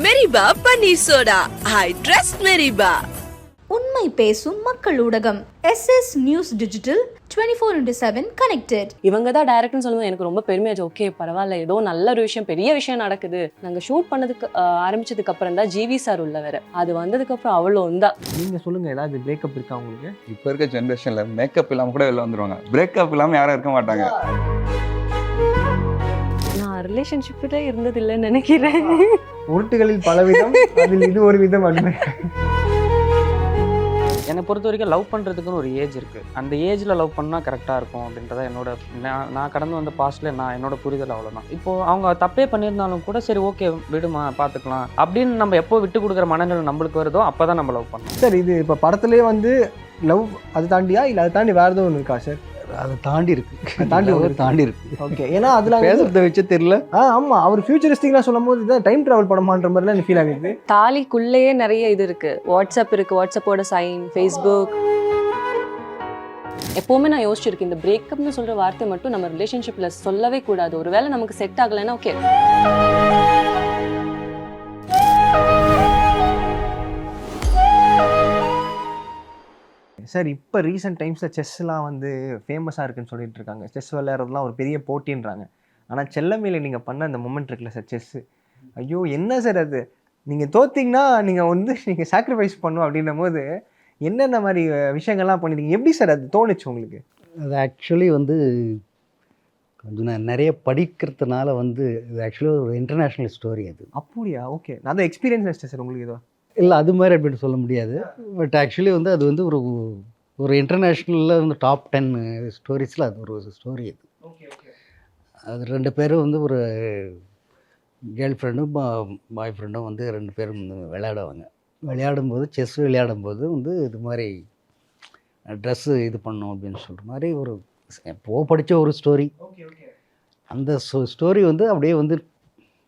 மெரிபா panneer soda. I trust மெரிபா. உண்மை பேசும் மக்கள் ஊடகம் SS நியூஸ் டிஜிட்டல் 24/7 கனெக்டட். இவங்க தான் டைரக்ட்னு சொல்லும்போது எனக்கு ரொம்ப பெருமையாச்சு. ஓகே பரவாயில்ல, ஏதோ நல்ல ஒரு விஷயம், பெரிய விஷயம் நடக்குது. நாங்கள் ஷூட் பண்ணதுக்கு ஆரம்பிச்சதுக்கு அப்புறம் தான் ஜிவி சார் உள்ள வேற. அது வந்ததுக்கு அப்புறம் அவ்வளோ தான். நீங்க சொல்லுங்க, ஏதாவது பிரேக்கப் இருக்கா உங்களுக்கு? இப்போ இருக்க ஜென்ரேஷன்ல மேக்கப் இல்லாம கூட வெளில வந்துருவாங்க. பிரேக்கப் இல்லாம யாரும் இருக்க மாட்டாங்க. நான் ரிலேஷன்ஷிப்ல இருந்தது இல்லைன்னு நினைக்கிறேன். உருட்டுகளில் பலவிதம், அதில் இது ஒரு விதம். அருமை. என்னை பொறுத்த வரைக்கும் லவ் பண்ணுறதுக்குன்னு ஒரு ஏஜ் இருக்குது. அந்த ஏஜில் லவ் பண்ணால் கரெக்டாக இருக்கும் அப்படின்றத நான் கடந்து வந்த பாஸ்ட்டில் என்னோட புரிதல் அவ்வளோதான். இப்போது அவங்க தப்பே பண்ணியிருந்தாலும் கூட சரி ஓகே விடுமா பார்த்துக்கலாம் அப்படின்னு நம்ம எப்போ விட்டு கொடுக்குற மனநிலை நம்மளுக்கு வருதோ அப்போ தான் நம்ம லவ் பண்ணணும். சார், இது இப்போ படத்துலேயே வந்து லவ் அது தாண்டியா இல்லை அதை தாண்டி வேறு எதுவும் ஒன்று இருக்கா சார்? அதை தாண்டி இருக்கு, தாண்டி இருக்கு. ஓகே, ஏன்னா அதில் பேசுறத வச்சு தெரியல. ஆமாம், அவர் ஃபியூச்சரிஸ்டிக்லாம் சொல்லும் போது இதான் டைம் ட்ராவல் படமான்ற மாதிரிலாம் எனக்கு ஃபீல் ஆகுது. தாலிக்குள்ளேயே நிறைய இது இருக்கு. வாட்ஸ்அப் இருக்கு, வாட்ஸ்அப்போட சைன், ஃபேஸ்புக். எப்போவுமே நான் யோசிச்சிருக்கேன், இந்த பிரேக்கப்னு சொல்ற வார்த்தை மட்டும் நம்ம ரிலேஷன்ஷிப்ல சொல்லவே கூடாது. ஒருவேளை நமக்கு செட் ஆகலைன்னா ஓகே. சார், இப்போ ரீசெண்ட் டைம்ஸில் செஸ்லாம் வந்து ஃபேமஸாக இருக்குன்னு சொல்லிட்டு இருக்காங்க. செஸ் விளையாடுறதுலாம் ஒரு பெரிய போட்டின்றாங்க. ஆனால் செல்லமையில் நீங்கள் பண்ண அந்த மொமெண்ட் இருக்குல்ல சார், செஸ்ஸு, ஐயோ என்ன சார் அது! நீங்கள் தோத்திங்கன்னா நீங்கள் சாக்ரிஃபைஸ் பண்ணும் அப்படின்னும் போது என்னென்ன மாதிரி விஷயங்கள்லாம் பண்ணிட்டீங்க? எப்படி சார் அது தோணுச்சு உங்களுக்கு? அது ஆக்சுவலி வந்து கொஞ்சம் நான் நிறைய படிக்கிறதுனால வந்து இது ஆக்சுவலி ஒரு இன்டர்நேஷ்னல் ஸ்டோரி. அது அப்படியா? ஓகே, நான் தான் எக்ஸ்பீரியன்ஸ் ஆச்சு சார் உங்களுக்கு ஏதோ. இல்லை அது மாதிரி அப்படின்னு சொல்ல முடியாது. பட் ஆக்சுவலி வந்து அது வந்து ஒரு இன்டர்நேஷ்னலில் வந்து டாப் 10 ஸ்டோரிஸில் அது ஒரு ஸ்டோரி. அது 2 பேரும் வந்து ஒரு கேர்ள் ஃப்ரெண்டும் பாய் ஃப்ரெண்டும் வந்து 2 பேரும் வந்து விளையாடும்போது செஸ் விளையாடும்போது வந்து இது மாதிரி ட்ரெஸ்ஸு இது பண்ணோம் அப்படின்னு சொல்கிற மாதிரி ஒரு எப்போ படித்த ஒரு ஸ்டோரி. அந்த ஸ்டோரி வந்து அப்படியே வந்து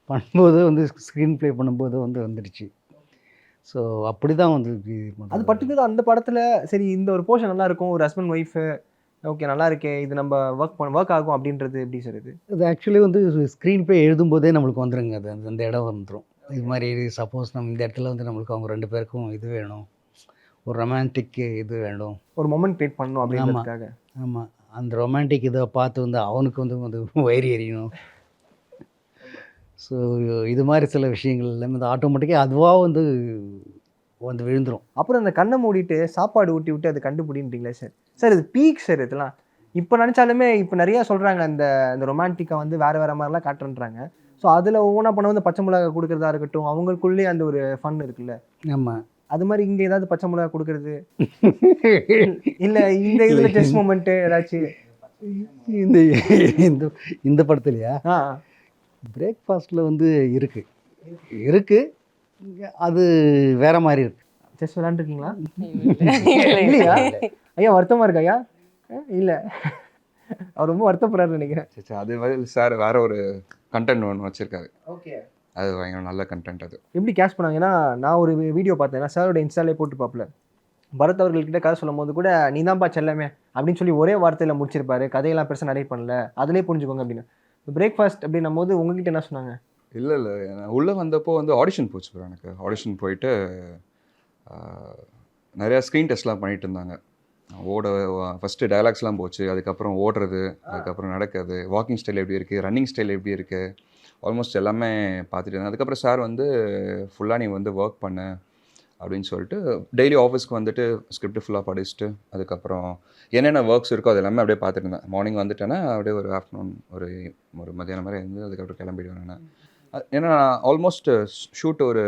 பண்ணும்போது வந்து ஸ்க்ரீன் ப்ளே பண்ணும்போது வந்து வந்துடுச்சு. ஸோ அப்படி தான் வந்து அது பர்டிகுலர் அந்த படத்தில் சரி இந்த ஒரு போர்ஷன் நல்லா இருக்கும், ஒரு ஹஸ்பண்ட் ஒய்ஃபு, ஓகே நல்லா இருக்கே, இது நம்ம ஒர்க் ஆகும் அப்படின்றது எப்படி சார்? இது ஆக்சுவலி வந்து ஸ்க்ரீன் ப்ளே எழுதும்போதே நம்மளுக்கு வந்துடுங்க. அது அந்த இடம் வந்துடும். இது மாதிரி சப்போஸ் நம்ம இந்த இடத்துல வந்து நம்மளுக்கு அவங்க 2 பேருக்கும் இது வேணும், ஒரு ரொமான்டிக் இது வேணும், ஒரு மொமெண்ட் கிரியேட் பண்ணணும் அப்படின்றதுக்காக. ஆமாம், அந்த ரொமான்டிக் இதை பார்த்து வந்து அவனுக்கு வந்து வயிறு எறியணும். ஸோ இது மாதிரி சில விஷயங்கள் எல்லாமே வந்து ஆட்டோமேட்டிக்காக அதுவாக வந்து விழுந்துடும். அப்புறம் அந்த கண்ணை மூடிட்டு சாப்பாடு ஊட்டி விட்டு அதை கண்டுபிடின்றீங்களே சார். சார் இது பீக் சார். இதெல்லாம் இப்போ நினச்சாலுமே இப்போ நிறையா சொல்கிறாங்க, அந்த ரொமான்டிக்காக வந்து வேறு மாதிரிலாம் காட்டுன்றாங்க. ஸோ அதில் ஒவ்வொன்றா பண்ண வந்து பச்சை மிளகா கொடுக்குறதா இருக்கட்டும், அவங்களுக்குள்ளேயே அந்த ஒரு ஃபன் இருக்குல்ல. ஆமாம், அது மாதிரி இங்கே ஏதாவது பச்சை மிளகா கொடுக்குறது இல்லை இந்த இதில் டெஸ்ட் மூமெண்ட்டு ஏதாச்சும் இந்த இந்த படத்துலையா? பிரேக்ஃபாஸ்ட்டில் வந்து இருக்குது அது வேற மாதிரி இருக்குது. செஸ் விளாண்டுருக்கீங்களா? இல்லையா ஐயா? வருத்தமாக இருக்கா ஐயா? இல்லை, அவர் ரொம்ப வருத்தப்படுறாரு நினைக்கிறேன். சரி, அது சார் வேற ஒரு கண்டென்ட் ஒன்று வச்சிருக்காரு. ஓகே, அது பயங்கர நல்ல கண்டென்ட். அது எப்படி கேஷ் பண்ணாங்க? ஏன்னா நான் ஒரு வீடியோ பார்த்தேன், சாரோட இன்ஸ்டாலே போட்டு பார்ப்பல. பரத் அவர்கள்கிட்ட கதை சொல்லும் போது கூட நீ தான்ப்பா செல்லமே அப்படின்னு சொல்லி ஒரே வார்த்தையில் முடிச்சிருப்பாரு. கதையெல்லாம் பெருசாக நிறைய பண்ணல, அதிலே புரிஞ்சுக்கோங்க அப்படின்னு. பிரேக்ஃபாஸ்ட் அப்படின்னும் போது உங்ககிட்ட என்ன சொன்னாங்க? இல்லை நான் உள்ளே வந்தப்போ வந்து ஆடிஷன் போச்சு ப்ரோ. எனக்கு ஆடிஷன் போயிட்டு நிறையா ஸ்க்ரீன் டெஸ்ட்லாம் பண்ணிகிட்டு இருந்தாங்க. ஃபஸ்ட்டு டயலாக்ஸ்லாம் போச்சு, அதுக்கப்புறம் ஓடுறது, அதுக்கப்புறம் நடக்கிறது, வாக்கிங் ஸ்டைல் எப்படி இருக்குது, ரன்னிங் ஸ்டைல் எப்படி இருக்குது, ஆல்மோஸ்ட் எல்லாமே பார்த்துட்டு இருந்தேன். அதுக்கப்புறம் சார் வந்து ஃபுல்லாக நீ வந்து ஒர்க் பண்ண அப்படின்னு சொல்லிட்டு டெய்லி ஆஃபீஸ்க்கு வந்துட்டு ஸ்கிரிப்ட் ஃபுல்லாக படிச்சுட்டு அதுக்கப்புறம் என்னென்ன ஒர்க்ஸ் இருக்கோ அது எல்லாமே அப்படியே பார்த்துட்டு இருந்தேன். மார்னிங் வந்துட்டேன்னா அப்படியே ஒரு ஆஃப்டர்நூன் ஒரு மத்தியானம் மாதிரி இருந்து அதுக்கப்புறம் கிளம்பிடுவேன் நான். ஏன்னா ஆல்மோஸ்ட் ஷூட் ஒரு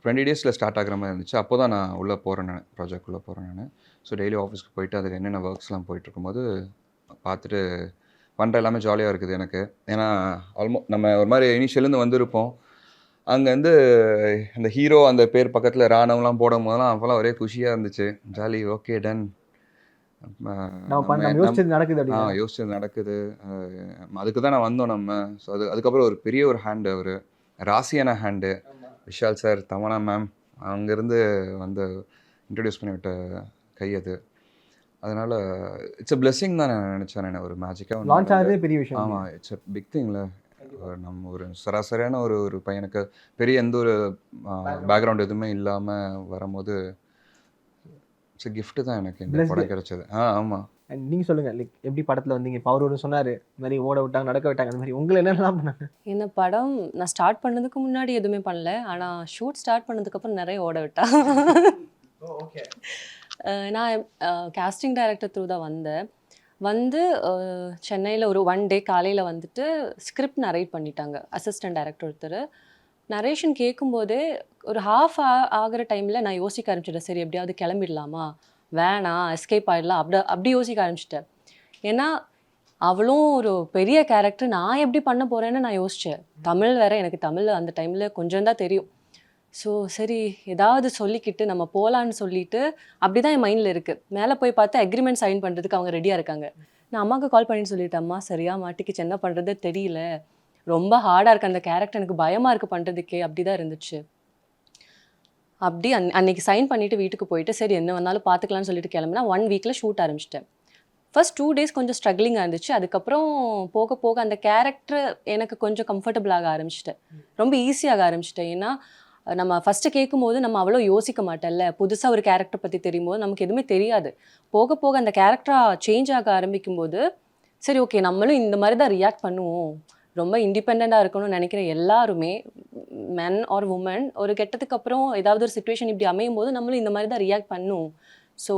20 டேஸில் ஸ்டார்ட் ஆகிற மாதிரி இருந்துச்சு. அப்போ தான் நான் உள்ளே போகிறேன், நான் ப்ராஜெக்ட் போகிறேன் நான். ஸோ டெய்லி ஆஃபீஸ்க்கு போயிட்டு அதுக்கு என்னென்ன ஒர்க்ஸ்லாம் போயிட்டுருக்கும்போது பார்த்துட்டு பண்ணுற எல்லாமே ஜாலியாக இருக்குது எனக்கு. ஏன்னா நம்ம ஒரு மாதிரி இனிஷியலேருந்து வந்திருப்போம். அங்கேருந்து அந்த ஹீரோ அந்த பேர் பக்கத்தில் ராணவெலாம் போடும் போதெல்லாம் அப்போல்லாம் ஒரே குஷியாக இருந்துச்சு. ஜாலி, ஓகே டன், யோசிச்சது நடக்குது. அதுக்கு தான் நான் வந்தோம் நம்ம. ஸோ அதுக்கப்புறம் ஒரு பெரிய ஒரு ஹேண்டு, ஒரு ராசியான hand Vishal sir, Tamannaah ma'am அங்கேருந்து வந்து இன்ட்ரடியூஸ் பண்ணி விட்ட கை அது. அதனால் இட்ஸ் அ பிளெஸிங் தான் நான் நினச்சேன். நான் ஒரு மேஜிக்காக லான்ச் ஆகிறதே பெரிய விஷயம். ஆமாம், இட்ஸ் அ பிக் திங்ல. நம்ம ஒரு சராசரியான ஒரு ஒரு பையனுக்கு பெரிய எந்த ஒரு பேக்ரவுண்ட் எதுவுமே இல்லாமல் வரும்போது இட்ஸ் gift தான் எனக்கு இந்த Blessed. படம் கிடைச்சது. ஆமாம். நீங்கள் சொல்லுங்கள் லைக் எப்படி படத்தில் வந்தீங்க? இப்போ அவர் ஒரு சொன்னார் இந்த மாதிரி ஓட விட்டாங்க நடக்க விட்டாங்க அந்த மாதிரி உங்களை என்னென்னலாம் பண்ணாங்க? என்ன படம் நான் ஸ்டார்ட் பண்ணதுக்கு முன்னாடி எதுவுமே பண்ணல, ஆனால் ஷூட் ஸ்டார்ட் பண்ணதுக்கப்புறம் நிறைய ஓட விட்டா. நான் கேஸ்டிங் டைரக்டர் த்ரூ தான் வந்து சென்னையில் ஒரு 1 டே காலையில் வந்துட்டு ஸ்கிரிப்ட் நரேட் பண்ணிட்டாங்க அசிஸ்டன்ட் டைரக்டர் ஒருத்தர். நரேஷன் கேட்கும்போதே ஒரு ஆகிற டைமில் நான் யோசிக்க ஆரம்பிச்சிட்டேன், சரி எப்படியாவது கிளம்பிடலாமா, வேணாம் எஸ்கேப் ஆகிடலாம், அப்படி யோசிக்க ஆரம்பிச்சிட்டேன். ஏன்னா அவளும் ஒரு பெரிய கேரக்டர், நான் எப்படி பண்ண போகிறேன்னு நான் யோசித்தேன். தமிழ் வேறு, எனக்கு தமிழ் அந்த டைமில் கொஞ்சம் தான் தெரியும். ஸோ சரி ஏதாவது சொல்லிக்கிட்டு நம்ம போகலான்னு சொல்லிட்டு அப்படி தான் என் மைண்டில் இருக்குது. மேலே போய் பார்த்தா அக்ரிமெண்ட் சைன் பண்ணுறதுக்கு அவங்க ரெடியாக இருக்காங்க. நான் அம்மாவுக்கு கால் பண்ணிட்டு சொல்லிட்டேன், அம்மா சரியாக மாட்டிக்கிச்சு, என்ன பண்ணுறது தெரியல, ரொம்ப ஹார்டாக இருக்குது அந்த கேரக்டர், எனக்கு பயமாக இருக்குது பண்ணுறதுக்கே, அப்படி தான் இருந்துச்சு. அப்படி அன்னைக்கு சைன் பண்ணிவிட்டு வீட்டுக்கு போயிட்டு சரி என்ன வந்தாலும் பார்த்துக்கலான்னு சொல்லிட்டு கிளம்புனா 1 வீக்கில் ஷூட் ஆரம்பிச்சிட்டேன். ஃபர்ஸ்ட் 2 டேஸ் கொஞ்சம் ஸ்ட்ரகிளிங்காக இருந்துச்சு. அதுக்கப்புறம் போக போக அந்த கேரக்டர் எனக்கு கொஞ்சம் கம்ஃபர்டபுளாக ஆரம்பிச்சிட்டேன், ரொம்ப ஈஸியாக ஆரம்பிச்சிட்டேன். ஏன்னா நம்ம ஃபஸ்ட்டு கேட்கும்போது நம்ம அவ்வளோ யோசிக்க மாட்டேன்ல, புதுசாக ஒரு கேரக்டர் பற்றி தெரியும் போது நமக்கு எதுவுமே தெரியாது. போக போக அந்த கேரக்டராக சேஞ்ச் ஆக ஆரம்பிக்கும்போது சரி ஓகே நம்மளும் இந்த மாதிரி தான் ரியாக்ட் பண்ணுவோம், ரொம்ப இண்டிபெண்ட்டாக இருக்கணும்னு நினைக்கிற எல்லாருமே மென் ஆர் உமன் ஒரு கெட்டதுக்கு அப்புறம் ஏதாவது ஒரு சுச்சுவேஷன் இப்படி அமையும் போது நம்மளும் இந்த மாதிரி தான் ரியாக்ட் பண்ணுவோம். ஸோ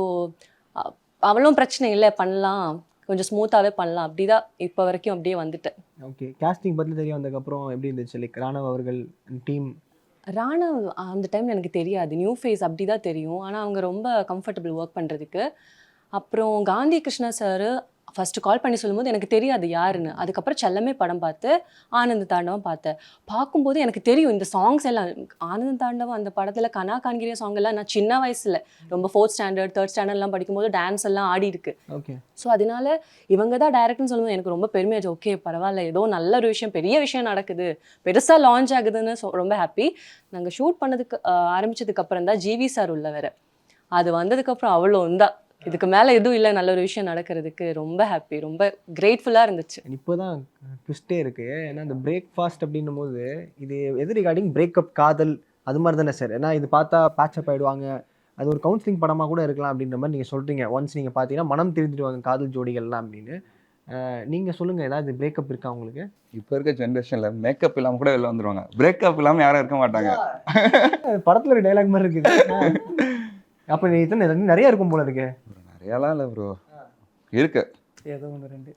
அவ்வளோ பிரச்சனை இல்லை, பண்ணலாம், கொஞ்சம் ஸ்மூத்தாகவே பண்ணலாம், அப்படி தான் இப்போ வரைக்கும் அப்படியே வந்துட்டேன். ஓகே, கேஸ்டிங் பற்றி தெரிய வந்ததுக்கப்புறம் எப்படி இருந்துச்சு? லைக் ராணவ் அவர்கள் டீம். ராணவ் அந்த டைமில் எனக்கு தெரியாது, நியூ ஃபேஸ் அப்படி தான் தெரியும். ஆனால் அவங்க ரொம்ப கம்ஃபர்டபுள் ஒர்க் பண்ணுறதுக்கு. அப்புறம் Gandhi Krishna sir first call பண்ணி சொல்லும்போது எனக்கு தெரியாது யாருன்னு. அதுக்கப்புறம் செல்லமே படம் பார்த்து ஆனந்த தாண்டவம் பார்த்தேன். பார்க்கும்போது எனக்கு தெரியும் இந்த சாங்ஸ் எல்லாம். ஆனந்த தாண்டவம் அந்த படத்தில் கனா காண்கிறிய சாங் எல்லாம் நான் சின்ன வயசில் ரொம்ப 4th ஸ்டாண்டர்ட் 3rd ஸ்டாண்டர்ட்லாம் படிக்கும்போது டான்ஸ் எல்லாம் ஆடி இருக்கு. ஓகே. ஸோ அதனால இவங்க தான் டேரக்டர்னு சொல்லும்போது எனக்கு ரொம்ப பெருமையாச்சு. ஓகே பரவாயில்ல, ஏதோ நல்ல ஒரு விஷயம், பெரிய விஷயம் நடக்குது, பெருசாக லான்ச் ஆகுதுன்னு ரொம்ப ஹாப்பி. நாங்கள் ஷூட் பண்ணதுக்கு ஆரம்பிச்சதுக்கப்புறம் தான் ஜிவி சார் உள்ள வேறு. அது வந்ததுக்கப்புறம் அவ்வளோ தான், இதுக்கு மேலே எதுவும் இல்லை, நல்ல ஒரு விஷயம் நடக்கிறதுக்கு ரொம்ப ஹாப்பி, ரொம்ப கிரேட்ஃபுல்லாக இருந்துச்சு. இப்போ தான் ட்விஸ்டே இருக்குது. ஏன்னா இந்த பிரேக்ஃபாஸ்ட் அப்படின்னும் போது இது எது ரிகார்டிங் பிரேக்கப், காதல் அது மாதிரி தானே சார்? ஏன்னா இது பார்த்தா பேட்சப் ஆகிடுவாங்க, அது ஒரு கவுன்சிலிங் படமாக கூட இருக்கலாம் அப்படின்ற மாதிரி நீங்கள் சொல்கிறீங்க. ஒன்ஸ் நீங்கள் பார்த்தீங்கன்னா மனம் திருந்திடுவாங்க காதல் ஜோடிகள்லாம் அப்படின்னு. நீங்கள் சொல்லுங்கள், ஏதாவது பிரேக்கப் இருக்கா உங்களுக்கு? இப்போ இருக்க ஜென்ரேஷனில் மேக்கப் இல்லாமல் கூட வெளில வந்துடுவாங்க, பிரேக்கப் இல்லாமல் யாரும் இருக்க மாட்டாங்க. படத்தில் ஒரு டைலாக் மாதிரி இருக்குது. அப்போ நீ இத்தனை நிறையா இருக்கும் போல இருக்கு. நிறையாலாம் இல்லை ப்ரோ, இருக்கு ஏதோ ஒன்று ரெண்டு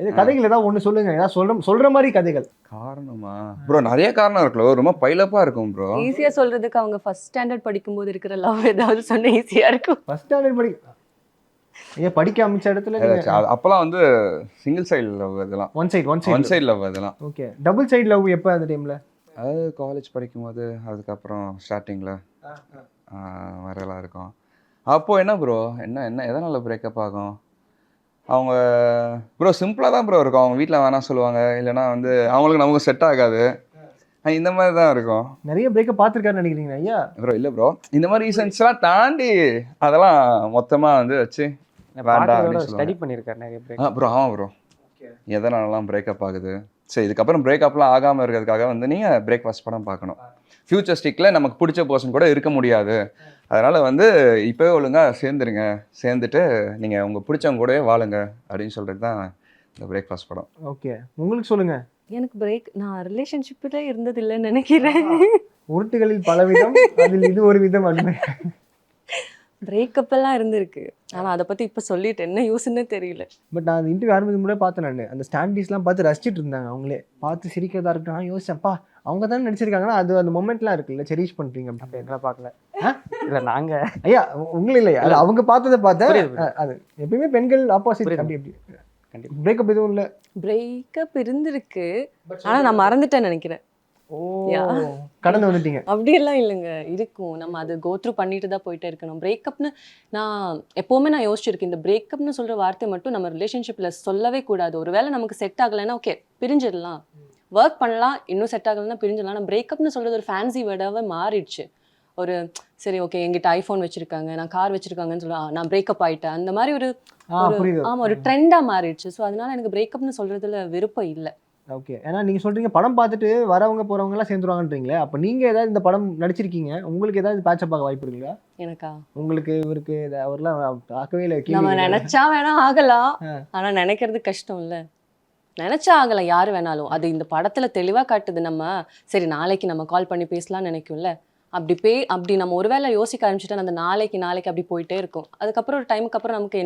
இது கதைகள் ஏதாவது ஒன்று சொல்லுங்க, ஏதாவது சொல்கிற மாதிரி கதைகள். காரணமா ப்ரோ? நிறைய காரணம் இருக்குல்ல, ரொம்ப பைலப்பாக இருக்கும் ப்ரோ. ஈஸியாக சொல்கிறதுக்கு அவங்க ஃபர்ஸ்ட் ஸ்டாண்டர்ட் படிக்கும்போது இருக்கிற லவ் ஏதாவது சொன்ன ஈஸியாக இருக்கும். ஃபர்ஸ்ட் ஸ்டாண்டர்ட் ஏன் படிக்க ஆரம்பிச்ச இடத்துல அப்போலாம் வந்து சிங்கிள் சைடு லவ், அதெல்லாம் ஒன் சைடு லவ் அதெல்லாம். ஓகே, டபுள் சைடு லவ் எப்போ அந்த டைமில்? அது காலேஜ் படிக்கும்போது, அதுக்கப்புறம் ஸ்டார்டிங்கில் வரலாம் இருக்கும். அப்போது என்ன ப்ரோ, என்ன எதனால் பிரேக்கப் ஆகும்? அவங்க ப்ரோ சிம்பிளாக தான் ப்ரோ இருக்கும். அவங்க வீட்டில் வேணாம் சொல்லுவாங்க, இல்லைனா வந்து அவங்களுக்கு நமக்கு செட் ஆகாது, இந்த மாதிரி தான் இருக்கும். நிறைய பிரேக்கப் பார்த்துருக்காருன்னு நினைக்கிறீங்க ஐயா? ப்ரோ இல்லை ப்ரோ, இந்த மாதிரி ரீசன்ஸ்லாம் தாண்டி அதெல்லாம் மொத்தமாக வந்து வச்சு ஸ்டடி பண்ணியிருக்காரு நிறைய பிரேக். ப்ரோ ஆமாம் ப்ரோ, எதனாலலாம் பிரேக்கப் ஆகுது, சரி இதுக்கப்புறம் பிரேக்கப்லாம் ஆகாமல் இருக்கிறதுக்காக வந்து நீங்கள் பிரேக்ஃபாஸ்ட் படம் பார்க்கணும். ஃபியூச்சரிஸ்டிக்கில் நமக்கு பிடிச்ச பர்சன் கூட இருக்க முடியாது, அதனால் வந்து இப்போவே ஒழுங்காக சேர்ந்துருங்க, சேர்ந்துட்டு நீங்கள் உங்கள் பிடிச்சவங்க கூடவே வாழுங்க அப்படின்னு சொல்கிறது தான் இந்த பிரேக்ஃபாஸ்ட் படம். ஓகே, உங்களுக்கு சொல்லுங்கள். எனக்கு நான் ரிலேஷன்ஷிப்பில் இருந்ததில்லைன்னு நினைக்கிறேன். உருட்டுகளில் பல விதம், அதில் இது ஒரு விதம் அப்படின்னு. பிரேக்கப் எல்லாம் இருந்திருக்கு, ஆனால் அதை பற்றி இப்போ சொல்லிட்டு என்ன யூஸ்ன்னு தெரியல. பட் நான் அந்த இன்டர்வியூ ஆரம்பிக்கும் முன்னாடி பார்த்தேன், நான் அந்த ஸ்டாண்டிஸ்லாம் பார்த்து ரசிச்சிட்டு இருந்தாங்க, அவங்களே பார்த்து சிரிக்கிறதா இருக்கட்டும். நான் யோசிச்சேன்ப்பா அவங்க தானே நடிச்சிருக்காங்கன்னா அது அந்த மொமெண்ட்லாம் இருக்குல்ல, செரிஷ் பண்ணுறீங்க அப்படி. என்ன பார்க்கல இல்லை நாங்கள் ஐயா உங்களை இல்லையா, அது அவங்க பார்த்ததை பார்த்தேன். அது எப்பயுமே பெண்கள் ஆப்போசிட் அப்படி எப்படி. கண்டிப்பாக பிரேக்கப் எதுவும் இல்லை. பிரேக்கப் இருந்திருக்கு, ஆனால் நான் மறந்துட்டேன்னு நினைக்கிறேன். ஓ, கடந்து வந்துட்டீங்க. அப்படியெல்லாம் இல்லைங்க, இருக்கும், நம்ம அது கோத்ரூ பண்ணிட்டு தான் போயிட்டே இருக்கணும். பிரேக்கப்னு நான் எப்போவுமே யோசிச்சிருக்கேன், இந்த பிரேக்கப்னு சொல்கிற வார்த்தை மட்டும் நம்ம ரிலேஷன்ஷிப்பில் சொல்லவே கூடாது. ஒருவேளை நமக்கு செட் ஆகலைன்னா ஓகே பிரிஞ்சிடலாம், ஒர்க் பண்ணலாம், இன்னும் செட் ஆகலைன்னா பிரிஞ்சிடலாம். நான் பிரேக்கப்னு சொல்கிறது ஒரு ஃபேன்சி வேர்டாகவே மாறிடுச்சு. ஒரு சரி ஓகே எங்கிட்ட ஐஃபோன் வச்சுருக்காங்க, நான் கார் வச்சுருக்காங்கன்னு சொல்ல நான் பிரேக்கப் ஆகிட்டேன், அந்த மாதிரி ஒரு ஆமாம் ஒரு ட்ரெண்டாக மாறிடுச்சு. ஸோ அதனால எனக்கு பிரேக்கப்னு சொல்கிறதுல விருப்பம் இல்லை. ஓகே. ஏன்னா நீங்க சொல்றீங்க படம் பார்த்துட்டு வரவங்க போறவங்கலாம் சேர்ந்துருவாங்கன்றீங்களே. அப்ப நீங்க ஏதாவது இந்த படம் நடிச்சிருக்கீங்க. உங்களுக்கு ஏதாவது பேட்சப் ஆக வாய்ப்பு இருக்குங்களா? எனக்கா? உங்களுக்கு இவருக்கு அவர்லாம் பார்க்கவே இல்ல. நம்ம கேள்வி நினைச்சா வேணா ஆகலாம். ஆனா நினைக்கிறது கஷ்டம் இல்ல. நினைச்சா ஆகலாம் யாரு வேணாலும். அது இந்த படத்துல தெளிவா காட்டுது. நம்ம சரி நாளைக்கு நம்ம கால் பண்ணி பேசலாம்னு நினைக்கும்ல. அப்படி நம்ம ஒருவேளை யோசிக்க ஆரம்பிச்சுட்டா அந்த நாளைக்கு அப்படி போயிட்டே இருக்கும். அதுக்கப்புறம் ஒரு டைமுக்கு அப்புறம் நமக்கு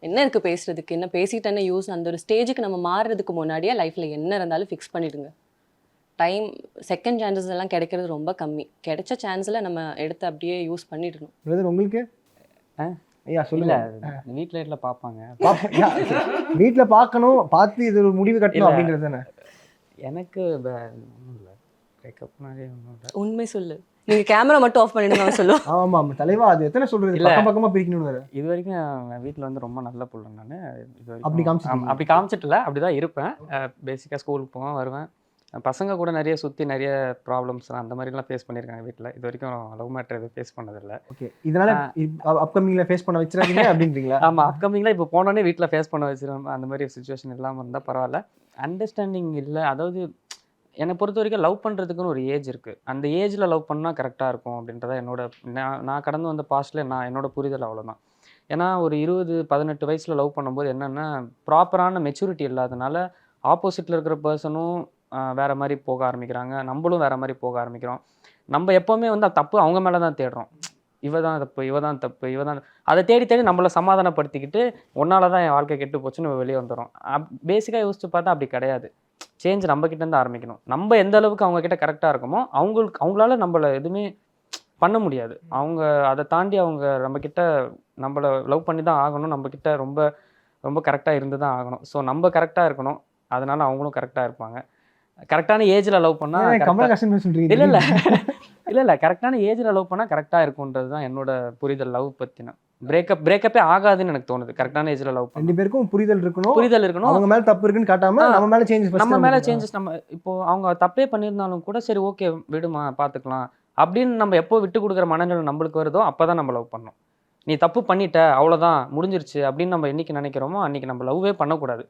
என்ன இருக்கு பேசுறதுக்கு, என்ன பேசிட்டு என்ன யூஸ், அந்த ஒரு ஸ்டேஜுக்கு நம்ம மாறுறதுக்கு முன்னாடியே லைஃப்ல என்ன இருந்தாலும் ஃபிக்ஸ் பண்ணிடுங்க. டைம் செகண்ட் சான்சஸ் எல்லாம் கிடைக்கிறது ரொம்ப கம்மி. கிடைச்ச சான்ஸ்ல நம்ம எடுத்து அப்படியே யூஸ் பண்ணிடணும். பிரதர் உங்களுக்கு? ஐயா சொல்லுங்க. வீட்டில் பார்ப்பாங்க. வீட்ல பார்க்கணும், பார்த்து இது ஒரு முடிவு கட்டணும் அப்படின்றது தானே. எனக்கு ஒன்றும் இல்லை, பிரேக்கப்னாலே ஒன்றும் இல்லை. உண்மை சொல்லு. நீங்க கேமரா மட்டும் ஆஃப் பண்ணிடுங்க சொல்லுவோம். ஆமா ஆமா தலைவா, அது எத்தனை சொல்றது, பக்கமா பிரிக்கணும். இது வரைக்கும் வீட்டில் வந்து ரொம்ப நல்ல புள்ள நான். இது அப்படி வரைக்கும் அப்படி காமிச்சிட்டல, அப்படிதான் இருப்பேன். பேசிக்காக ஸ்கூலுக்கு போவேன், வருவேன். பசங்க கூட நிறைய சுற்றி நிறைய ப்ராப்ளம்ஸ் அந்த மாதிரிலாம் ஃபேஸ் பண்ணியிருக்காங்க வீட்டில். இது வரைக்கும் லவ் மேட்டர் எதுவும் ஃபேஸ் பண்ணதில்லை. ஓகே. இதனால அப்கமிங்ல ஃபேஸ் பண்ண வச்சிருக்கீங்க அப்படின்றீங்களா? ஆமாம், அப்கமிங்லாம் இப்போ போனோடனே வீட்டில் ஃபேஸ் பண்ண வச்சிருக்கோம். அந்த மாதிரி சுச்சுவேஷன் இல்லாமல் இருந்தால் பரவாயில்ல. அண்டர்ஸ்டாண்டிங் இல்லை. அதாவது என்னை பொறுத்த வரைக்கும் லவ் பண்ணுறதுக்குன்னு ஒரு ஏஜ் இருக்குது. அந்த ஏஜில் லவ் பண்ணால் கரெக்டாக இருக்கும் அப்படின்றத நான் கடந்து வந்த பாஸ்ட்டில் என்னோட புரிதல் அவ்வளோதான். ஏன்னா ஒரு 20-18 வயசில் லவ் பண்ணும்போது என்னென்னா ப்ராப்பரான மெச்சூரிட்டி இல்லாதனால ஆப்போசிட்டில் இருக்கிற பர்சனும் வேறு மாதிரி போக ஆரம்பிக்கிறாங்க, நம்மளும் வேறு மாதிரி போக ஆரம்பிக்கிறோம். நம்ம எப்போவுமே வந்து தப்பு அவங்க மேலே தான் தேடுறோம். இவ தான் தப்பு. அதை தேடி நம்மளை சமாதானப்படுத்திக்கிட்டு ஒன்னால தான் என் வாழ்க்கை கெட்டு போச்சுன்னு வெளியே வந்துடும். பேசிக்காக யோசிச்சு பார்த்தா அப்படி கிடையாது. சேஞ்ச் நம்மக்கிட்டேருந்து ஆரம்பிக்கணும். நம்ம எந்த அளவுக்கு அவங்கக்கிட்ட கரெக்டாக இருக்குமோ அவங்களால நம்மளை எதுவுமே பண்ண முடியாது. அவங்க அதை தாண்டி அவங்க நம்மக்கிட்ட நம்மளை லவ் பண்ணி தான் ஆகணும். நம்மக்கிட்ட ரொம்ப ரொம்ப கரெக்டாக இருந்து தான் ஆகணும். ஸோ நம்ம கரெக்டாக இருக்கணும், அதனால அவங்களும் கரெக்டாக இருப்பாங்க. கரெக்டான ஏஜில் லவ் பண்ணால் இல்லை கரெக்டான ஏஜில் லவ் பண்ணால் கரெக்டாக இருக்குன்றது தான் என்னோட புரிதல். லவ் பற்றின பிரேக்கப்பே ஆகாதுன்னு எனக்கு தோணுது. கரெக்டான ஏஜில் லவ் பண்ண 2 பேருக்கும் புரிதல் இருக்கணும். அவங்க மேலே தப்பு இருக்குன்னு காட்டாம நம்ம மேலே சேஞ்சஸ். நம்ம இப்போ அவங்க தப்பே பண்ணியிருந்தாலும் கூட சரி ஓகே விடுமா பார்த்துக்கலாம் அப்படின்னு நம்ம எப்போ விட்டு கொடுக்குற மனநிலை நம்மளுக்கு வருதோ அப்போ தான் நம்ம லவ் பண்ணணும். நீ தப்பு பண்ணிட்ட அவ்வளோதான் முடிஞ்சிருச்சு அப்படின்னு நம்ம என்னைக்கு நினைக்கிறோமோ அன்றைக்கி நம்ம லவ்வே பண்ணக்கூடாது.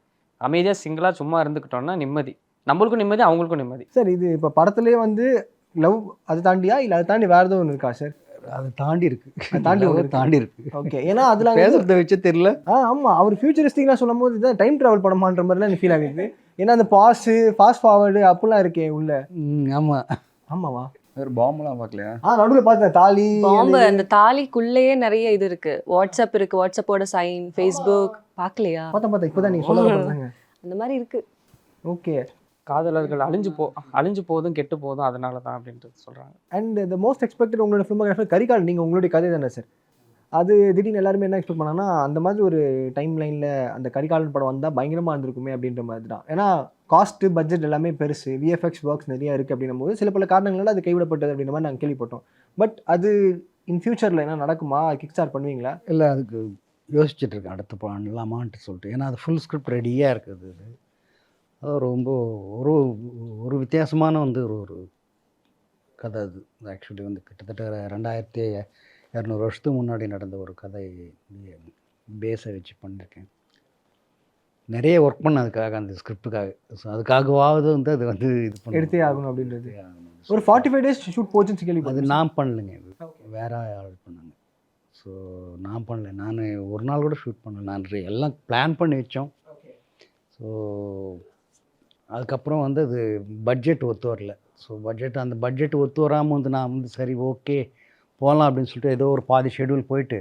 அமைதியாக சிங்கிளாக சும்மா இருந்துக்கிட்டோம்னா நிம்மதி, நம்மளுக்கும் நிம்மதி, அவங்களுக்கும் நிம்மதி. சார் இது இப்போ படத்துலேயே வந்து லவ் அதை தாண்டியா இல்லை அதை தாண்டி வேறு எதுவும் ஒன்று இருக்கா சார்? அது தாண்டி இருக்கு, தாண்டி இருக்கு. ஓகே. ஏன்னா அதில் பேசுறத வச்சு தெரியல. ஆமாம், அவர் ஃபியூச்சரிஸ்டிக்லாம் சொல்லும் போது இதுதான் டைம் ட்ராவல் படமான்ற மாதிரிலாம் எனக்கு ஃபீல் ஆகுது. ஏன்னா அந்த ஃபாஸ்ட் ஃபார்வர்டு அப்படிலாம் இருக்கே உள்ள. ஆமாம். ஆமாவா? வேறு பாம்பெலாம் பார்க்கலையா? நடுவில் பார்த்தேன் தாலி பாம்பு. அந்த தாலிக்குள்ளேயே நிறைய இது இருக்கு. வாட்ஸ்அப் இருக்கு, வாட்ஸ்அப்போட சைன், ஃபேஸ்புக் பார்க்கலையா? பார்த்தேன் இப்போதான் நீங்கள் சொல்லுங்க. அந்த மாதிரி இருக்கு. ஓகே. காதலர்கள் அழிஞ்சு போதும் கெட்டு போதும் அதனால தான் அப்படின்றது சொல்கிறாங்க. அண்ட் த மோஸ்ட் எக்ஸ்பெக்டட் உங்களோட ஃபிலிமோகிராஃபர் கரிகால், நீங்கள் உங்களுடைய கதை தானே சார்? அது திடீர்னு எல்லாருமே என்ன எக்ஸ்பெக்ட் பண்ணாங்கன்னா அந்த மாதிரி ஒரு டைம் லைனில் அந்த கரிகாலன் படம் வந்தால் பயங்கரமாக இருந்திருக்குமே அப்படின்ற மாதிரி தான். ஏன்னா காஸ்ட்டு பட்ஜெட் எல்லாமே பெருசு, விஎஃப்எக்ஸ் ஒர்க்ஸ் நிறையா இருக்குது அப்படின்னும் போது சில பல காரணங்களால் அது கைவிடப்பட்டது அப்படின்ற மாதிரி நாங்கள் கேள்விப்பட்டோம். பட் அது இன் ஃபியூச்சரில் என்ன நடக்குமா? கிக் ஸ்டார்ட் பண்ணுவீங்களா? இல்லை, அதுக்கு யோசிச்சுட்ருக்கேன் அடுத்த பண்ணலாமான்ட்டு சொல்லிட்டு. ஏன்னா அது ஃபுல் ஸ்கிரிப்ட் ரெடியாக இருக்குது. அது ரொம்ப ஒரு வித்தியாசமான வந்து ஒரு கதை. அது ஆக்சுவலி வந்து கிட்டத்தட்ட 2200 வருஷத்துக்கு முன்னாடி நடந்த ஒரு கதை பேஸை வச்சு பண்ணியிருக்கேன். நிறைய ஒர்க் பண்ண அதுக்காக, அந்த ஸ்கிரிப்டுக்காக. ஸோ அதுக்காகவாவது வந்து அது வந்து இது பண்ணி எடுத்தே ஆகணும் அப்படின்றது. ஒரு 45 days ஷூட் போச்சுன்னு கேள்வி. அது நான் பண்ணலைங்க, இது வேற ஆள் பண்ணாங்க. ஸோ நான் பண்ணல, நான் ஒரு நாள் கூட ஷூட் பண்ணல. நான் எல்லாம் பிளான் பண்ணி வச்சோம். ஸோ அதுக்கப்புறம் வந்து அது பட்ஜெட் ஒத்து வரல. ஸோ அந்த பட்ஜெட் ஒத்து வராமல் வந்து நான் வந்து சரி ஓகே போகலாம் அப்படின்னு சொல்லிட்டு ஏதோ ஒரு பாதி ஷெடியூல் போயிட்டு,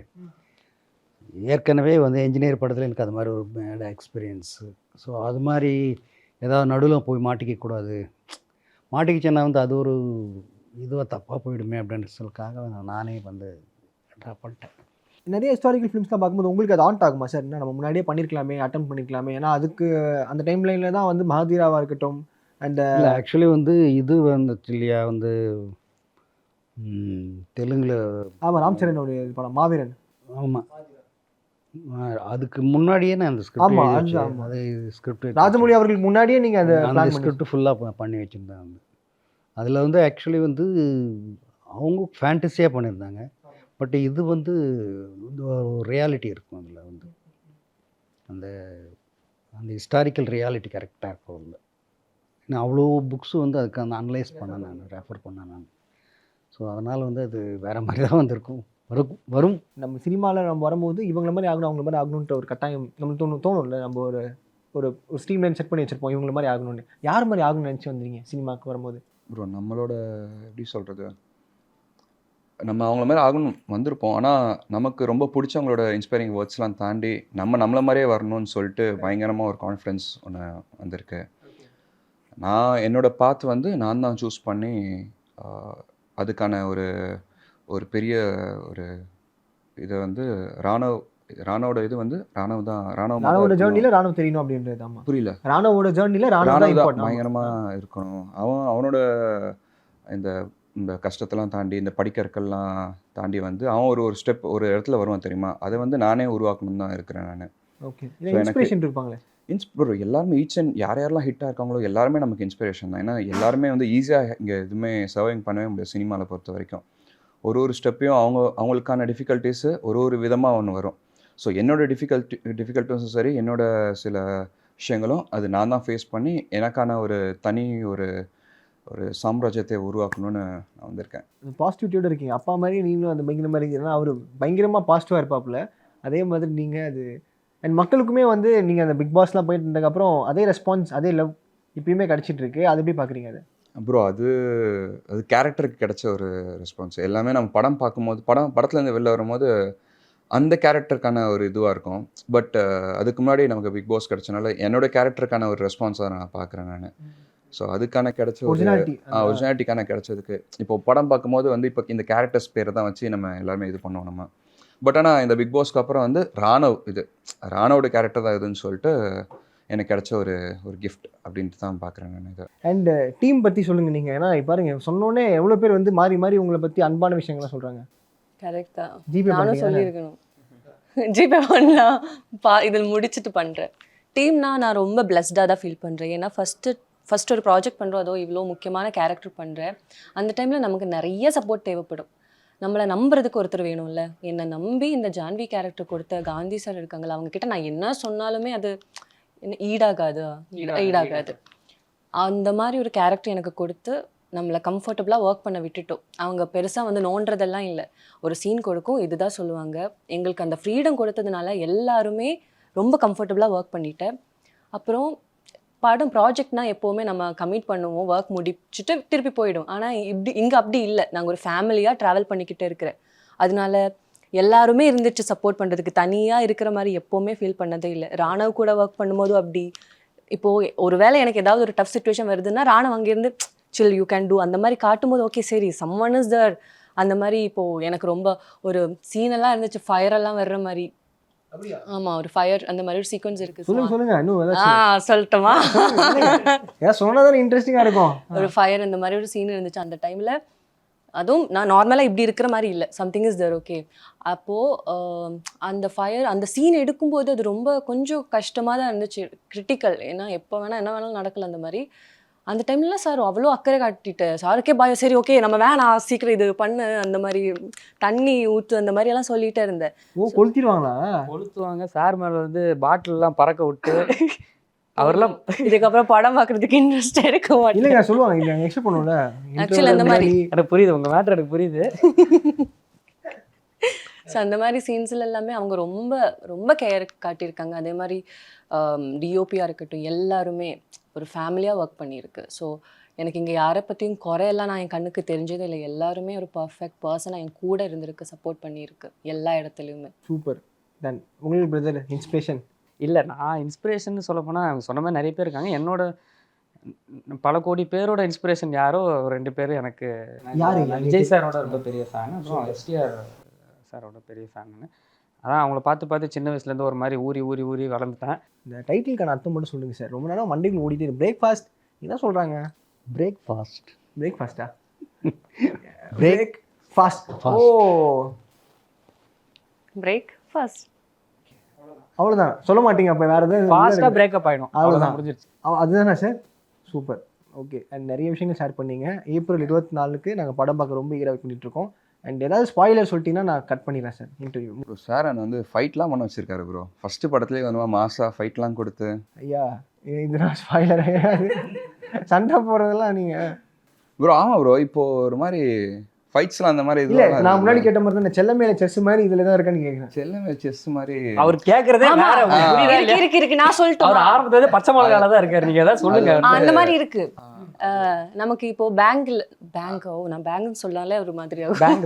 ஏற்கனவே வந்து என்ஜினியர் படத்தில் எனக்கு அது மாதிரி ஒரு பேட் எக்ஸ்பீரியன்ஸு. ஸோ அது மாதிரி ஏதாவது நடுவில் போய் மாட்டிக்கக்கூடாது, மாட்டிக்கிச்சேன்னா வந்து அது ஒரு இதுவாக தப்பாக போயிடுமே அப்படின்னு சொல்லிக்காக நானே வந்து ட்ராப் பண்ணிட்டேன். நிறைய ஹிஸ்டாரிக்கல் ஃபிலிம்ஸ்லாம் பார்க்கும்போது உங்களுக்கு அது ஆன்ட் ஆகுமா சார்? என்ன நம்ம முன்னாடியே பண்ணியிருக்கலாமே, அட்டம் பண்ணியிருக்கலாமே? ஏன்னா அதுக்கு அந்த டைம் லைனில் தான் வந்து மகாதீராவாக இருக்கட்டும் அண்ட் ஆக்சுவலி வந்து இது வந்துச்சு இல்லையா, வந்து தெலுங்கில். ஆமாம், ராம்சரனுடைய படம் மாவீரன். ஆமாம், அதுக்கு முன்னாடியே நான் அந்த ஸ்கிரிப்ட், அது ஸ்கிரிப்ட் ராஜமௌழி அவர்களுக்கு முன்னாடியே நீங்கள் அந்த ஸ்கிரிப்ட் ஃபுல்லாக பண்ணி வச்சுருந்தேன். அதில் வந்து ஆக்சுவலி வந்து அவங்க ஃபேண்டஸியாக பண்ணியிருந்தாங்க. பட் இது வந்து ஒரு ரியாலிட்டி இருக்கும் அதில் வந்து, அந்த ஹிஸ்டாரிக்கல் ரியாலிட்டி கரெக்டாக இருக்கும் அதில். நான் அவ்வளோ புக்ஸு வந்து அதுக்கு அந்த அனலைஸ் பண்ணேன், நான் ரெஃபர் பண்ணேன் நான். ஸோ அதனால் வந்து அது வேறு மாதிரி தான் வந்திருக்கும். வரும். நம்ம சினிமாவில் நம்ம வரும்போது இவங்கள மாதிரி ஆகணும் அவங்கள மாதிரி ஆகணுன்ற ஒரு கட்டாயம் நம்மளுக்கு தோணும்ல. நம்ம ஒரு ஒரு ஒரு ஸ்ட்ரீம் லைன் செட் பண்ணி வச்சுருப்போம் இவங்கள மாதிரி ஆகணும்னு. யார் மாதிரி ஆகணும்னு நினச்சி வந்தீங்க சினிமாவுக்கு வரும்போது? ப்ரோ நம்மளோட எப்படி சொல்கிறது, நம்ம அவங்கள மாதிரி ஆகணும் வந்திருப்போம். ஆனால் நமக்கு ரொம்ப பிடிச்சவங்களோட இன்ஸ்பைரிங் வேர்ட்ஸ்லாம் தாண்டி நம்மள மாதிரியே வரணும்னு சொல்லிட்டு பயங்கரமாக ஒரு கான்ஃபிடென்ஸ் ஒன்று வந்திருக்கு. நான் என்னோடய பாத் வந்து நான் தான் சூஸ் பண்ணி அதுக்கான ஒரு பெரிய ஒரு இதை வந்து ராணவோட இது வந்து ராணுவோட ஜேர்னியில் ராணுவ தெரியணும் அப்படின்றது. ஆமாம், புரியல. ராணுவோட ஜேர்னியில் ராணுவ தான் பயங்கரமாக இருக்கணும். அவனோட இந்த இந்த கஷ்டத்தெல்லாம் தாண்டி இந்த படிக்கற்கள்லாம் தாண்டி வந்து அவன் ஒரு ஸ்டெப் ஒரு இடத்துல வருவான் தெரியுமா, அதை வந்து நானே உருவாக்கணும்னு தான் இருக்கிறேன் நான். ஓகே, இன்ஸ்பிரேஷன் இருப்பாங்களே எல்லாருமே யாரெல்லாம் ஹிட்டாக இருக்காங்களோ எல்லாருமே நமக்கு இன்ஸ்பிரேஷன் தான். ஏன்னா எல்லாருமே வந்து ஈஸியாக இங்கே எதுவுமே சர்வைங் பண்ணவே முடியாது சினிமாவில் பொறுத்த வரைக்கும். ஒரு ஸ்டெப்பையும் அவங்களுக்கான டிஃபிகல்ட்டிஸு ஒரு விதமாக ஒன்று வரும். ஸோ என்னோட டிஃபிகல்ட்டிஸும் சரி, என்னோட சில விஷயங்களும் அது நான் தான் ஃபேஸ் பண்ணி எனக்கான ஒரு தனி ஒரு சாம்ராஜ்யத்தை உருவாக்கணும்னு நான் வந்திருக்கேன். பாசிட்டிவிட்டியோடு இருக்கீங்க. அப்பா மாதிரி நீங்களும் அந்த பயங்கர மாதிரி இருக்கீங்கன்னா அவர் பயங்கரமாக பாசிட்டிவாக இருப்பாப்புல. அதே மாதிரி நீங்கள் அது அண்ட் மக்களுக்குமே வந்து நீங்கள் அந்த பிக் பாஸ்லாம் போயிட்டு இருந்ததுக்கப்புறம் அதே ரெஸ்பான்ஸ் அதே லவ் இப்பயுமே கிடச்சிட்டு இருக்கு. அது எப்படி பார்க்குறீங்க? அது ப்ரோ அது கேரக்டருக்கு கிடைச்ச ஒரு ரெஸ்பான்ஸ். எல்லாமே நம்ம படம் பார்க்கும்போது படத்துலேருந்து வெளில வரும்போது அந்த கேரக்டருக்கான ஒரு இதுவாக இருக்கும். பட் அதுக்கு முன்னாடி நமக்கு பிக் பாஸ் கிடைச்சனால என்னோடய கேரக்டருக்கான ஒரு ரெஸ்பான்ஸாக நான் பார்க்குறேன் நான். ஸோ அதுக்கான கிடைச்ச ஒரிஜினாலிட்டிக்கான கிடைச்சதுக்கு இப்போ படம் பார்க்கும்போது வந்து இப்போ இந்த கேரக்டர்ஸ் பேரை தான் வச்சு நம்ம எல்லாருமே இது பண்ணுவோம் நம்ம. பட் ஆனால் இந்த பிக் பாஸ்க்கு அப்புறம் வந்து ராணவோட கேரக்டர் தான் இதுன்னு சொல்லிட்டு எனக்கு கிடைச்ச ஒரு கிஃப்ட் அப்படின்ட்டு தான் பார்க்குறேன் நான் இதை. அண்ட் டீம் பற்றி சொல்லுங்கள் நீங்கள். ஏன்னா பாருங்க சொன்னோன்னே எவ்வளோ பேர் வந்து மாறி உங்களை பற்றி அன்பான விஷயங்கள்லாம் சொல்கிறாங்க. கரெக்ட் தான், ஜிபே நானும் சொல்லியிருக்கணும். ஜிபே பண்ணலாம் இதில் முடிச்சுட்டு பண்ணுறேன். டீம்னா நான் ரொம்ப பிளஸ்டாக தான் ஃபீல் பண்ணுறேன். ஏன்னா ஃபஸ்ட்டு ஒரு ப்ராஜெக்ட் பண்ணுறோம், அதோ இவ்வளோ முக்கியமான கேரக்டர் பண்ணுறேன். அந்த டைமில் நமக்கு நிறைய சப்போர்ட் தேவைப்படும். நம்மளை நம்புறதுக்கு ஒருத்தர் வேணும்ல. என்னை நம்பி இந்த ஜான்வி கேரக்டர் கொடுத்த காந்தி சார் இருக்காங்களா, அவங்கக்கிட்ட நான் என்ன சொன்னாலுமே அது ஈடாகாது. அந்த மாதிரி ஒரு கேரக்டர் எனக்கு கொடுத்து நம்மளை கம்ஃபர்டபுளாக ஒர்க் பண்ண விட்டுட்டோம். அவங்க பெருசாக வந்து நோன்றதெல்லாம் இல்லை. ஒரு சீன் கொடுக்கும் இதுதான் சொல்லுவாங்க. எங்களுக்கு அந்த ஃப்ரீடம் கொடுத்ததுனால எல்லாருமே ரொம்ப கம்ஃபர்டபுளாக ஒர்க் பண்ணிட்டேன். அப்புறம் படம் ப்ராஜெக்ட்னா எப்போவுமே நம்ம கமிட் பண்ணுவோம், ஒர்க் முடிச்சுட்டு திருப்பி போயிடும். ஆனால் இங்கே அப்படி இல்லை. நாங்கள் ஒரு ஃபேமிலியாக ட்ராவல் பண்ணிக்கிட்டே இருக்கிறேன். அதனால எல்லாருமே இருந்துச்சு சப்போர்ட் பண்ணுறதுக்கு. தனியாக இருக்கிற மாதிரி எப்போவுமே ஃபீல் பண்ணதே இல்லை. ராணவ் கூட ஒர்க் பண்ணும்போதும் அப்படி. இப்போது ஒரு வேளை எனக்கு ஏதாவது ஒரு டஃப் சுச்சுவேஷன் வருதுன்னா ராணவ் அங்கேருந்து சில் யூ கேன் டூ அந்த மாதிரி காட்டும்போது ஓகே சரி சம்மன் இஸ் தர் அந்த மாதிரி. இப்போது எனக்கு ரொம்ப ஒரு சீனெல்லாம் இருந்துச்சு, ஃபயரெல்லாம் வர்ற மாதிரி. ஆமா, ஒரு ஃபயர் அந்த மாதிரி ஒரு சீக்வென்ஸ் இருக்கு. சொல்லுங்க இன்னும் சொல்லட்டுமா? சொன்னதானே இன்ட்ரெஸ்டிங்கா இருக்கும். ஒரு ஃபயர் இந்த மாதிரி ஒரு சீன் இருந்துச்சு அந்த டைம்ல. அதுவும் நான் நார்மலாக இப்படி இருக்கிற மாதிரி இல்லை, சம்திங் இஸ் தர் ஓகே. அப்போது அந்த ஃபயர் அந்த சீன் எடுக்கும்போது அது ரொம்ப கொஞ்சம் கஷ்டமாக தான் இருந்துச்சு, கிரிட்டிக்கல். ஏன்னா எப்போ வேணால் என்ன வேணாலும் நடக்கல அந்த மாதிரி. அந்த டைம்லாம் சார் அவ்வளோ அக்கறை காட்டிட்டு சாருக்கே பயம். சரி ஓகே நம்ம வேணாம் சீக்கிரம் இது பண்ணு அந்த மாதிரி தண்ணி ஊற்று அந்த மாதிரி எல்லாம் சொல்லிகிட்டே இருந்தேன். கொளுத்துவாங்க சார் மேலே வந்து பாட்டிலெலாம் பறக்க விட்டு அவரெல்லாம் இதுக்கப்புறம் படம் பார்க்குறதுக்கு இன்ட்ரெஸ்ட் எடுக்க மாட்டேங்க சொல்லுவாங்க. ஆக்சுவலி அந்த மாதிரி எனக்கு புரியுது, உங்கள் மேட்ரு எனக்கு புரியுது. ஸோ அந்த மாதிரி சீன்ஸில் எல்லாமே அவங்க ரொம்ப ரொம்ப கேர் காட்டியிருக்காங்க. அதே மாதிரி டிஓபியாக இருக்கட்டும் எல்லாருமே ஒரு ஃபேமிலியாக ஒர்க் பண்ணியிருக்கு. ஸோ எனக்கு இங்கே யாரை பற்றியும் குறையெல்லாம் நான் என் கண்ணுக்கு தெரிஞ்சதே இல்லை. எல்லாருமே ஒரு பர்ஃபெக்ட் பர்சனாக என் கூட இருந்திருக்கு, சப்போர்ட் பண்ணியிருக்கு எல்லா இடத்துலையுமே. சூப்பர். தென் உங்களுக்கு பிரதர் இன்ஸ்பிரேஷன்? இல்லை, நான் இன்ஸ்பிரேஷன் சொல்ல போனால் சொன்ன மாதிரி நிறைய பேர் இருக்காங்க. என்னோட பல கோடி பேரோட இன்ஸ்பிரேஷன் யாரோ 2 பேர் எனக்கு. விஜய் சாரோட ரொம்ப பெரிய ஃபேன், அப்புறம் எஸ்டிஆர் சாரோட பெரிய ஃபேன்னு. அதான் அவங்கள பார்த்து சின்ன வயசுலேருந்து ஒரு மாதிரி ஊறி வளர்ந்துட்டேன். இந்த டைட்டிலுக்கான அர்த்தம் மட்டும் சொல்லுங்கள் சார். ரொம்ப நேரம் மண்டைக்குள்ள ஓடிட்டு பிரேக்ஃபாஸ்ட் என்ன சொல்கிறாங்க? பிரேக்ஃபாஸ்ட்டா? பிரேக்ஃபாஸ்ட். ஓ பிரேக்ஃபாஸ்ட் அவ்வளோதான் சொல்ல மாட்டீங்க. அப்போ வேறு எதாவது ஃபாஸ்ட்டாக பிரேக்கப் ஆகிடும், அவ்வளோதான் முடிஞ்சிருச்சு. அதுதானே சார்? சூப்பர். ஓகே. அண்ட் நிறைய விஷயங்கள் ஷேர் பண்ணீங்க. ஏப்ரல் 24 நாங்கள் படம் பார்க்க ரொம்ப ஈராக பண்ணிகிட்ருக்கோம். அண்ட் ஏதாவது ஸ்பாயிலர் சொல்லிட்டீங்கன்னா நான் கட் பண்ணிடுறேன் சார் இன்டர்வியூ. ப்ரோ சார் நான் வந்து ஃபைட்லாம் பண்ண வச்சுருக்காரு ப்ரோ. ஃபஸ்ட்டு படத்துலேயே வந்து மாசா ஃபைட்லாம் கொடுத்து. ஐயா இது நான் ஸ்பாயிலர் ஆகாது. சண்டை போடுறதெல்லாம் நீங்கள் ப்ரோ ஆமாம் ப்ரோ இப்போ ஒரு மாதிரி ஃபைட்ஸ்லாம் அந்த மாதிரி இல்லை இதெல்லாம் நான் முன்னாடி கேட்ட மாதிரி தான் செல்லமேல செஸ் மாதிரி இதில் தான் இருக்கான்னு கேட்குறேன். செல்லமே செஸ் மாதிரி அவர் கேக்குறதே ஆமா. வேற உங்களுக்கு புரியுதா இருக்கு இல்லையா? இருக்கு இருக்கு நான் அவர் சொல்லட்டும். ஆரம்பத்துல பச்சை மிளகால தான் இருக்காரு, நீங்க ஏதாவது சொல்லுங்க. அந்த மாதிரி இருக்கு. நமக்கு இப்போ பேங்கோ நான் பேங்க்னு சொல்லாலே ஒரு மாதிரி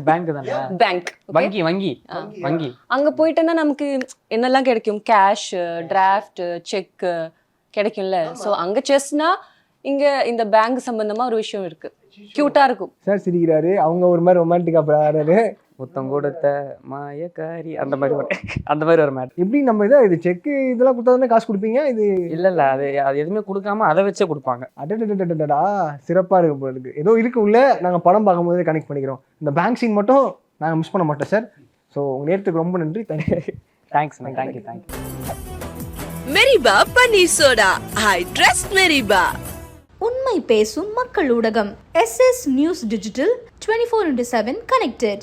பேங்க் தானே, பேங்க் வங்கி அங்க போயிட்டேன்னா நமக்கு என்னெல்லாம் கிடைக்கும், கேஷ், டிராஃப்ட், செக் கிடைக்கும்ல. ஸோ அங்க செஸ்னா இங்க இந்த பேங்க் சம்பந்தமா ஒரு விஷயம் இருக்கு, கியூட்டா இருக்கும். சார் சிரிக்கிறாரு, அவங்க ஒரு மாதிரி ரொமான்டிக்காக ஆடுறாரு. முத்தம் கொடுத்த மாயக்காரி அந்த மாதிரி ஒரு மேட். எப்படி நம்ம இதை இது செக்கு இதெல்லாம் கொடுத்தா தானே காசு கொடுப்பீங்க? இது இல்ல அது எதுவுமே கொடுக்காம அதை வச்சே கொடுப்பாங்க. அடடா சிறப்பாக இருக்கு போல இருக்கு. ஏதோ இருக்கு உள்ள, நாங்கள் படம் பார்க்கும்போது கனெக்ட் பண்ணிக்கிறோம். இந்த பேங்க் சீன் மட்டும் நாங்கள் மிஸ் பண்ண மாட்டோம் சார். ஸோ உங்கள் நேரத்துக்கு ரொம்ப நன்றி. Thanks thank you. மெரிபா பன்னீர் சோடா, ஐ ட்ரஸ்ட் மெரிபா. உண்மை பேசும் மக்கள் ஊடகம் SS நியூஸ் டிஜிட்டல் 24/7 கனெக்டட்.